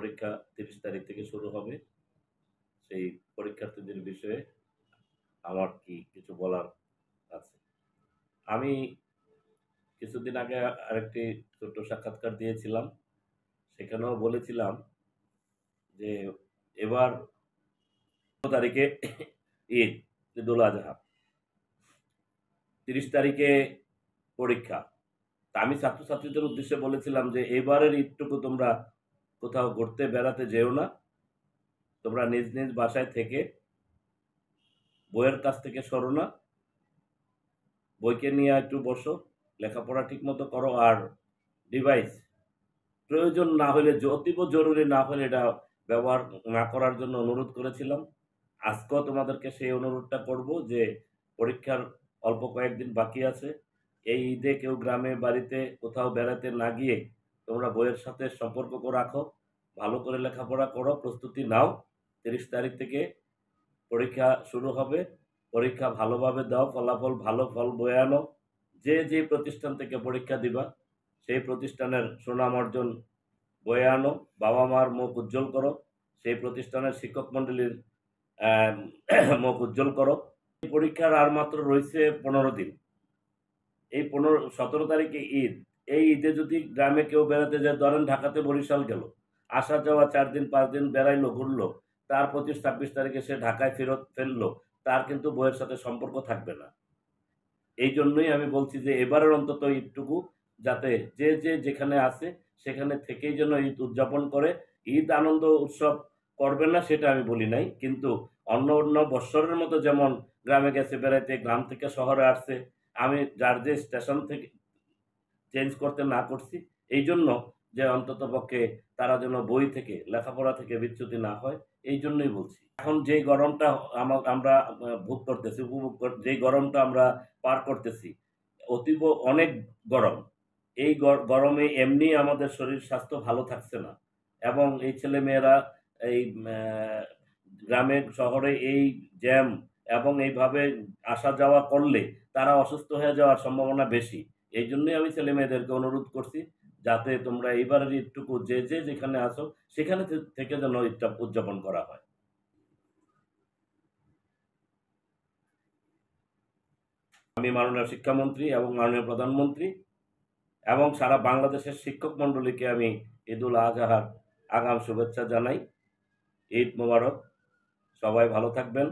পরীক্ষা ৩০ তারিখ থেকে শুরু হবে। সেই পরীক্ষার্থীদের বিষয়ে আমার কিছু বলার আছে। আমি কিছুদিন আগে আরেকটি ছোট্ট সাক্ষাৎকার দিয়েছিলাম। সেখানেও বলেছিলাম যে এবার ১৫ তারিখে ঈদ, ঈদুল আজহা। ৩০ তারিখে পরীক্ষা। তা আমি ছাত্রছাত্রীদের উদ্দেশ্যে বলেছিলাম যে এবারের ঈদটুকু তোমরা কোথাও ঘুরতে বেড়াতে যেও না। তোমরা নিজ নিজ বাসায় থেকে বইয়ের কাছ থেকে সরো না। বইকে নিয়ে একটু বসো, লেখাপড়া ঠিকমতো করো। আর ডিভাইস প্রয়োজন না হলে, অতীব জরুরি না হলে এটা ব্যবহার না করার জন্য অনুরোধ করেছিলাম। আজকেও তোমাদেরকে সেই অনুরোধটা করব যে পরীক্ষার অল্প কয়েকদিন বাকি আছে। এই ঈদে কেউ গ্রামে বাড়িতে কোথাও বেড়াতে না গিয়ে তোমরা বইয়ের সাথে সম্পর্ক রাখো, ভালো করে লেখাপড়া করো, প্রস্তুতি নাও। ৩০ তারিখ থেকে পরীক্ষা শুরু হবে। পরীক্ষা ভালোভাবে দাও, ফলাফল ভালো ফল বয়ে আনো। যে যে প্রতিষ্ঠান থেকে পরীক্ষা দিবা সেই প্রতিষ্ঠানের সুনাম অর্জন বয়ে আনো, বাবা মার মুখ উজ্জ্বল করো, সেই প্রতিষ্ঠানের শিক্ষক মন্ডলীর মুখ উজ্জ্বল করো। পরীক্ষার আর মাত্র রয়েছে ১৫ দিন। এই ১৭ তারিখে ঈদ। এই ঈদে যদি গ্রামে কেউ বেড়াতে যায়, ধরেন ঢাকাতে বরিশাল গেল, আসা যাওয়া ৪ দিন ৫ দিন বেড়াইলো ঘুরলো, তার ২৫-২৬ তারিখে সে ঢাকায় ফেরত ফেললো, তার কিন্তু বইয়ের সাথে সম্পর্ক থাকবে না। এই জন্যই আমি বলছি যে এবারের অন্তত ঈদটুকু যাতে যে যে যেখানে আছে সেখানে থেকেই যেন ঈদ উদযাপন করে। ঈদ আনন্দ উৎসব করবে না সেটা আমি বলি নাই, কিন্তু অন্য অন্য বৎসরের মতো যেমন গ্রামে গেছে বেড়াইতে, গ্রাম থেকে শহরে আসছে, আমি যার যে স্টেশন থেকে চেঞ্জ করতে না করছি, এই জন্য যে অন্তত পক্ষে তারা যেন বই থেকে লেখাপড়া থেকে বিচ্যুতি না হয়, এই জন্যই বলছি। এখন যে গরমটা আমরা ভোগ করতেছি, যেই গরমটা আমরা পার করতেছি, অতীব অনেক গরম। এই গরমে এমনি আমাদের শরীর স্বাস্থ্য ভালো থাকছে না, এবং এই ছেলেমেয়েরা এই গ্রামে শহরে এই জ্যাম এবং এইভাবে আসা যাওয়া করলে তারা অসুস্থ হয়ে যাওয়ার সম্ভাবনা বেশি। এই জন্যই আমি ছেলেমেয়েদেরকে অনুরোধ করছি যাতে তোমরা এইবারের ঈদটুকু যে যে যেখানে আছো সেখানে থেকে যেন ঈদটা উদযাপন করা হয়। আমি মাননীয় শিক্ষামন্ত্রী এবং মাননীয় প্রধানমন্ত্রী এবং সারা বাংলাদেশের শিক্ষক মন্ডলীকে আমি ঈদুল আজহার আগাম শুভেচ্ছা জানাই। ঈদ মোবারক। সবাই ভালো থাকবেন।